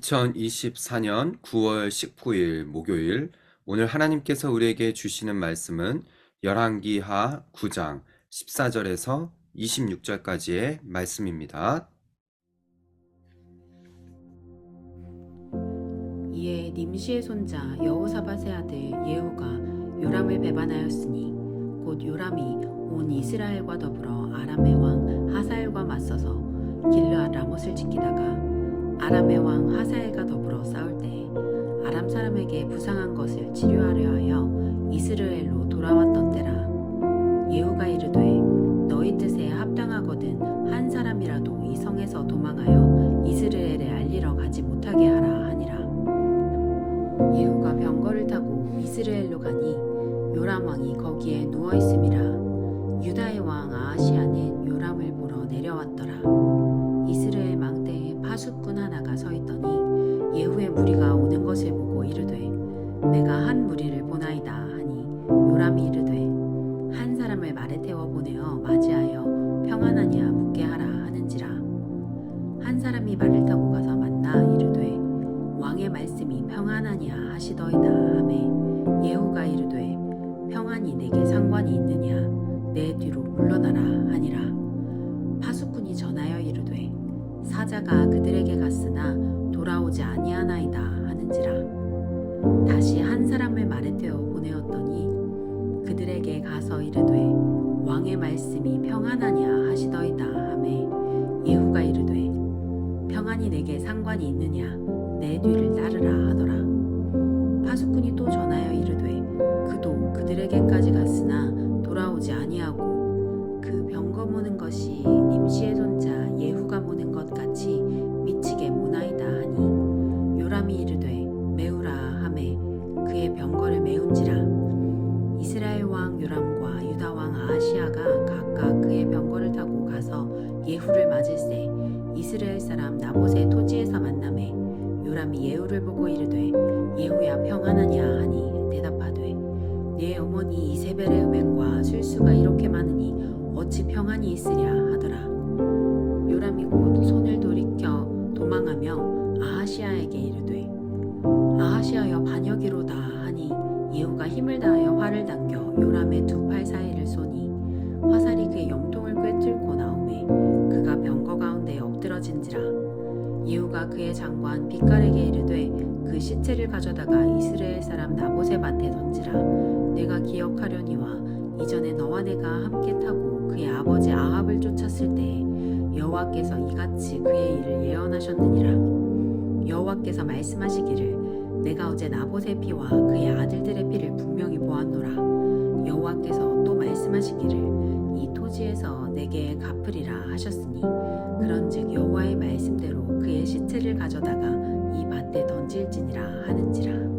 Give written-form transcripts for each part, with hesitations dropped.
(2024년 9월 19일) 목요일, 오늘 하나님께서 우리에게 주시는 말씀은 열왕기하 9장 14절에서 26절까지의 말씀입니다. 이에 nim시의 손자 여호사밧의 아들 예후가 요람을 배반하였으니 곧 요람이 온 이스라엘과 더불어 아람의 왕 하사엘과 맞서서 길르앗 라못을 지키다가 아람의 왕 하사엘과 더불어 싸울 때에 아람 사람에게 부상한 것을 치료하려 하여 이스라엘로 돌아왔던 때라. 예후가 이르되 너희 뜻에 합당하거든 한 사람이라도 이 성에서 도망하여 이스라엘에 알리러 가지 못하게 하라 하니라. 예후가 병거를 타고 이스라엘로 가니 요람 왕이 거기에 누워 있음이라. 유다의 왕 아하시야는 요람을 보러 내려왔더라. 이스라엘 망대에 파수꾼 하나가 서 있더니 예후의 무리가 오는 것을 보고 이르되 내가 한 무리를 보나이다 하니 요람이 이르되 한 사람을 말에 태워 보내어 맞이하여 평안하냐 묻게 하라 하는지라. 한 사람이 말을 타고 가서 만나 이르되 왕의 말씀이 평안하냐 하시더이다 하매 예후가 이르되 평안이 내게 상관이 있느냐 내 뒤로 물러나라 하니라. 파수꾼이 전하여 이르되 사자가 그들에게 갔으나 돌아오지 아니하나이다 하는지라. 다시 한 사람을 말에 태워 보내었더니 그들에게 가서 이르되 왕의 말씀이 평안하냐 하시더이다 하매 예후가 이르되 평안이 내게 상관이 있느냐 내 뒤를 따르라 하더라. 파수꾼이 또 전하여 이르되 그도 그들에게까지 갔으나 돌아오지 아니하고 그 병거 모는 것이 nim시의 손자 예후가 모는 것 같이 미치게 모나이다 하니 요람이 이르되 메우라 하매 그의 병거를 메운지라. 이스라엘 왕 요람과 유다 왕 아하시야가 각각 그의 병거를 타고 가서 예후를 맞을새 이스라엘 사람 나봇의 토지에서 만나매 요람이 예후를 보고 이르되 예후야 평안하냐 하니 대답하되 내 어머니 이세벨의 음행과 술수가 이렇게 많으니 어찌 평안이 있으랴 하더라. 요람이 곧 손을 돌이켜 도망하며 아하시야에게 이르되 아하시야여 반역이로다 하니 예후가 힘을 다하여 활을 당겨 요람의 두 팔 사이를 쏘니 화살이 그의 염통을 꿰뚫고 나오매 그가 병거 가운데 엎드러진지라. 예후가 그의 장관 빛깔에게 이르되 그 시체를 가져다가 이스라엘 사람 나봇의 밭에 던지라. 내가 기억하려니와 이전에 너와 내가 함께 타고 그의 아버지 아합을 쫓았을 때에 여호와께서 이같이 그의 일을 예언하셨느니라. 여호와께서 말씀하시기를 내가 어제 나봇의 피와 그의 아들들의 피를 분명히 보았노라. 여호와께서 또 말씀하시기를 이 토지에서 내게 갚으리라 하셨으니 그런즉 여호와의 말씀대로 그의 시체를 가져다가 이 밭에 던질지니라 하는지라.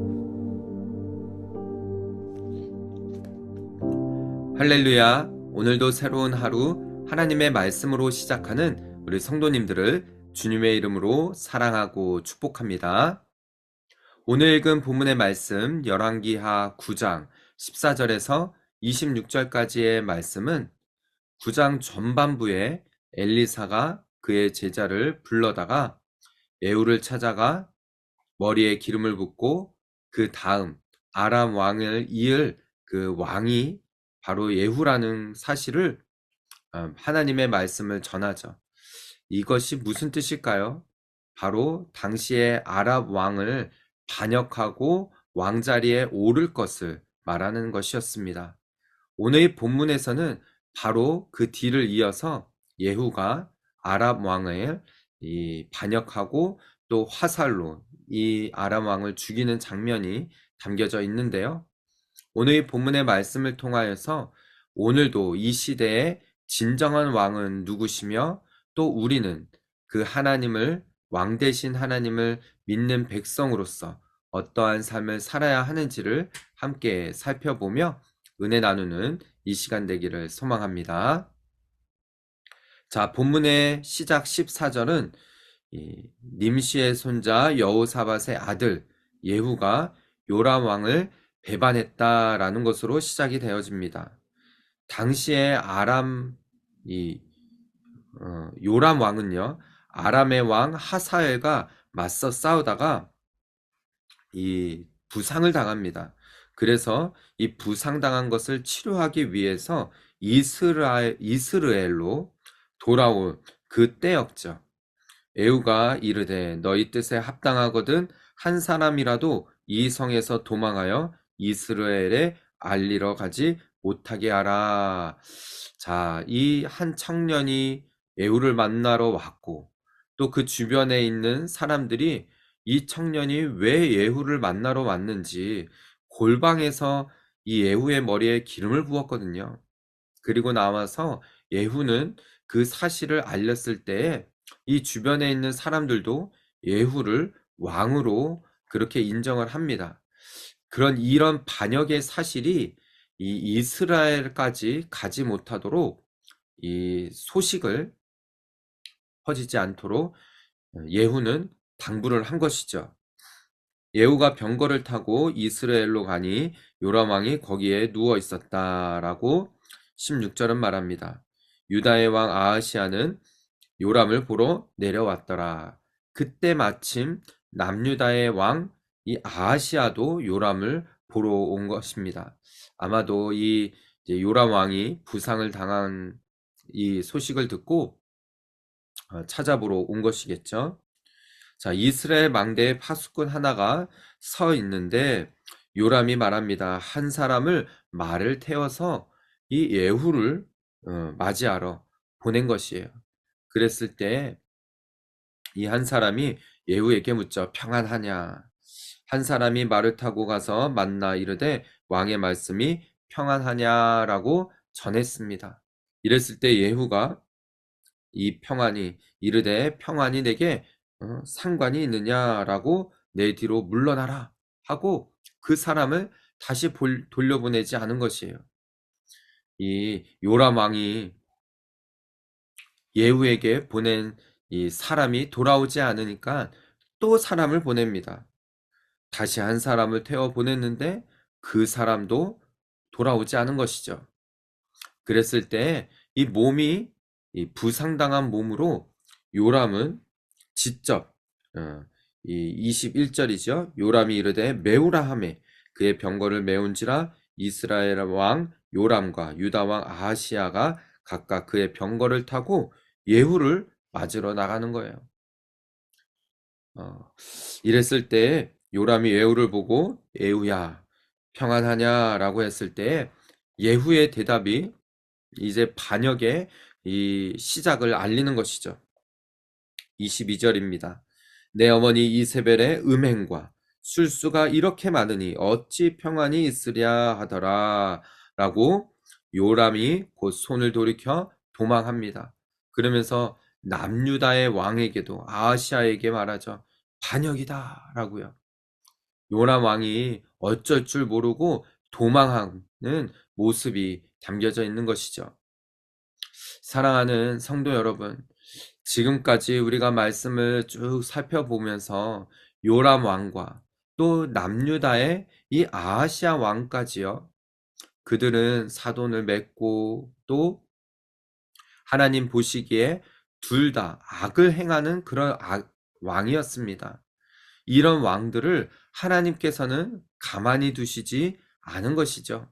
할렐루야. 오늘도 새로운 하루 하나님의 말씀으로 시작하는 우리 성도님들을 주님의 이름으로 사랑하고 축복합니다. 오늘 읽은 본문의 말씀 열왕기하 9장 14절에서 26절까지의 말씀은 9장 전반부에 엘리사가 그의 제자를 불러다가 예후를 찾아가 머리에 기름을 붓고 그 다음 아람 왕을 이을 그 왕이 바로 예후라는 사실을 하나님의 말씀을 전하죠. 이것이 무슨 뜻일까요? 바로 당시의 아랍 왕을 반역하고 왕자리에 오를 것을 말하는 것이었습니다. 오늘 본문에서는 바로 그 뒤를 이어서 예후가 아랍 왕을 반역하고 또 화살로 이 아람 왕을 죽이는 장면이 담겨져 있는데요. 오늘 본문의 말씀을 통하여서 오늘도 이 시대의 진정한 왕은 누구시며 또 우리는 그 하나님을 왕 되신 하나님을 믿는 백성으로서 어떠한 삶을 살아야 하는지를 함께 살펴보며 은혜 나누는 이 시간 되기를 소망합니다. 자, 본문의 시작 14절은 이 님시의 손자 여호사밧의 아들 예후가 요람 왕을 배반했다라는 것으로 시작이 되어집니다. 당시에 이 요람 왕은요, 아람의 왕 하사엘과 맞서 싸우다가 이 부상을 당합니다. 그래서 이 부상당한 것을 치료하기 위해서 이스라엘로 돌아온 그때였죠. 에후가 이르되 너희 뜻에 합당하거든 한 사람이라도 이 성에서 도망하여 이스라엘에 알리러 가지 못하게 하라. 자, 이 한 청년이 에후를 만나러 왔고 또 그 주변에 있는 사람들이 이 청년이 왜 예후를 만나러 왔는지 골방에서 이 예후의 머리에 기름을 부었거든요. 그리고 나와서 예후는 그 사실을 알렸을 때에 이 주변에 있는 사람들도 예후를 왕으로 그렇게 인정을 합니다. 이런 반역의 사실이 이 이스라엘까지 가지 못하도록 이 소식을 퍼지지 않도록 예후는 당부를 한 것이죠. 예후가 병거를 타고 이스라엘로 가니 요람 왕이 거기에 누워 있었다라고 16절은 말합니다. 유다의 왕 아하시아는 요람을 보러 내려왔더라. 그때 마침 남유다의 왕 이 아하시아도 요람을 보러 온 것입니다. 아마도 이 요람 왕이 부상을 당한 이 소식을 듣고 찾아보러 온 것이겠죠. 자, 이스라엘 망대에 파수꾼 하나가 서 있는데 요람이 말합니다. 한 사람을 말을 태워서 이 예후를 맞이하러 보낸 것이에요. 그랬을 때 이 한 사람이 예후에게 묻죠. 평안하냐? 한 사람이 말을 타고 가서 만나 이르되 왕의 말씀이 평안하냐라고 전했습니다. 이랬을 때 예후가 이 평안이 이르되 평안이 내게 상관이 있느냐라고 내 뒤로 물러나라 하고 그 사람을 다시 돌려보내지 않은 것이에요. 이 요람 왕이 예후에게 보낸 이 사람이 돌아오지 않으니까 또 사람을 보냅니다. 다시 한 사람을 태워 보냈는데 그 사람도 돌아오지 않은 것이죠. 그랬을 때 이 부상당한 몸으로 요람은 직접 이 21절이죠. 요람이 이르되 메우라 하매 그의 병거를 메운지라 이스라엘 왕 요람과 유다 왕 아하시아가 각각 그의 병거를 타고 예후를 맞으러 나가는 거예요. 이랬을 때 요람이 예후를 보고 예후야 평안하냐라고 했을 때 예후의 대답이 이제 반역의 이 시작을 알리는 것이죠. 22절입니다. 내 어머니 이세벨의 음행과 술수가 이렇게 많으니 어찌 평안이 있으랴 하더라 라고 요람이 곧 손을 돌이켜 도망합니다. 그러면서 남유다의 왕에게도 아하시아에게 말하죠. 반역이다 라고요. 요람 왕이 어쩔 줄 모르고 도망하는 모습이 담겨져 있는 것이죠. 사랑하는 성도 여러분, 지금까지 우리가 말씀을 쭉 살펴보면서 요람 왕과 또 남유다의 이 아하시아 왕까지요. 그들은 사돈을 맺고 또 하나님 보시기에 둘 다 악을 행하는 그런 왕이었습니다. 이런 왕들을 하나님께서는 가만히 두시지 않은 것이죠.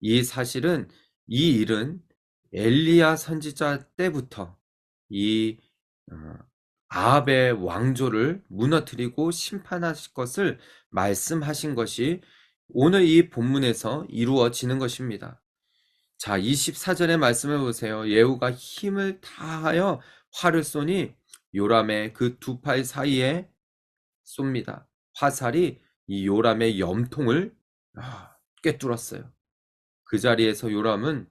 이 사실은 이 일은 엘리야 선지자 때부터 이 아합의 왕조를 무너뜨리고 심판하실 것을 말씀하신 것이 오늘 이 본문에서 이루어지는 것입니다. 자, 24절의 말씀을 보세요. 예후가 힘을 다하여 활을 쏘니 요람의 그 두 팔 사이에 쏩니다. 화살이 이 요람의 염통을 꿰뚫었어요. 그 자리에서 요람은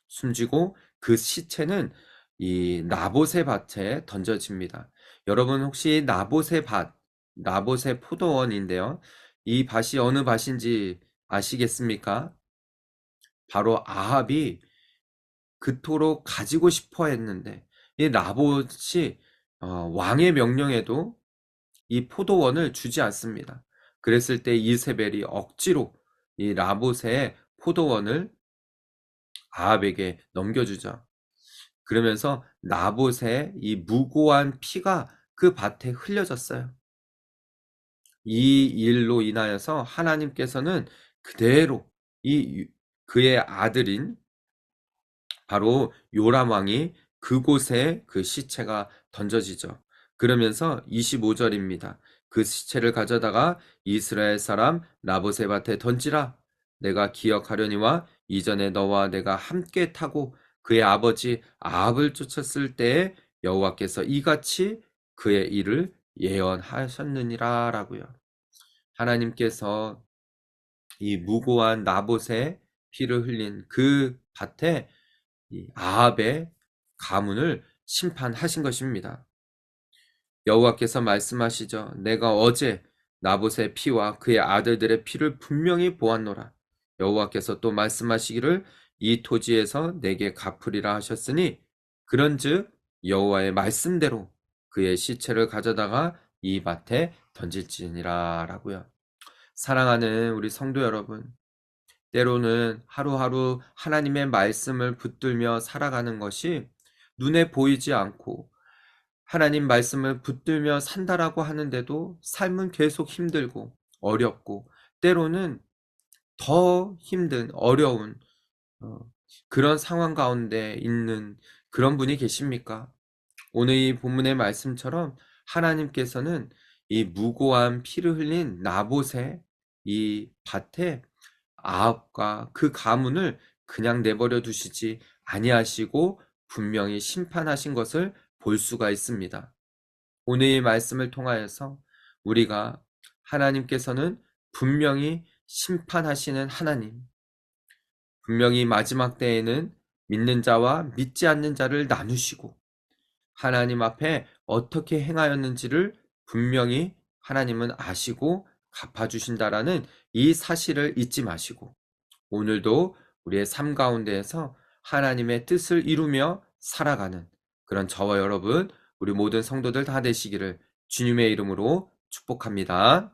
숨지고 그 시체는 이 나봇의 밭에 던져집니다. 여러분 혹시 나봇의 포도원인데요. 이 밭이 어느 밭인지 아시겠습니까? 바로 아합이 그토록 가지고 싶어 했는데 이 나봇이 왕의 명령에도 이 포도원을 주지 않습니다. 그랬을 때 이세벨이 억지로 이 나봇의 포도원을 아합에게 넘겨주죠. 그러면서 나봇의 이 무고한 피가 그 밭에 흘려졌어요. 이 일로 인하여서 하나님께서는 그대로 그의 아들인 바로 요람 왕이 그곳에 그 시체가 던져지죠. 그러면서 25절입니다. 그 시체를 가져다가 이스라엘 사람 나봇의 밭에 던지라. 내가 기억하려니와 이전에 너와 내가 함께 타고 그의 아버지 아합을 쫓았을 때에 여호와께서 이같이 그의 일을 예언하셨느니라 라고요. 하나님께서 이 무고한 나봇의 피를 흘린 그 밭에 이 아합의 가문을 심판하신 것입니다. 여호와께서 말씀하시죠. 내가 어제 나봇의 피와 그의 아들들의 피를 분명히 보았노라. 여호와께서 또 말씀하시기를 이 토지에서 내게 갚으리라 하셨으니 그런즉 여호와의 말씀대로 그의 시체를 가져다가 이 밭에 던질지니라 라고요. 사랑하는 우리 성도 여러분, 때로는 하루하루 하나님의 말씀을 붙들며 살아가는 것이 눈에 보이지 않고 하나님 말씀을 붙들며 산다라고 하는데도 삶은 계속 힘들고 어렵고 때로는 더 힘든 어려운 그런 상황 가운데 있는 그런 분이 계십니까? 오늘 이 본문의 말씀처럼 하나님께서는 이 무고한 피를 흘린 나봇의 이 밭에 아합과 그 가문을 그냥 내버려 두시지 아니하시고 분명히 심판하신 것을 볼 수가 있습니다. 오늘 이 말씀을 통하여서 우리가 하나님께서는 분명히 심판하시는 하나님, 분명히 마지막 때에는 믿는 자와 믿지 않는 자를 나누시고 하나님 앞에 어떻게 행하였는지를 분명히 하나님은 아시고 갚아주신다라는 이 사실을 잊지 마시고 오늘도 우리의 삶 가운데에서 하나님의 뜻을 이루며 살아가는 그런 저와 여러분, 우리 모든 성도들 다 되시기를 주님의 이름으로 축복합니다.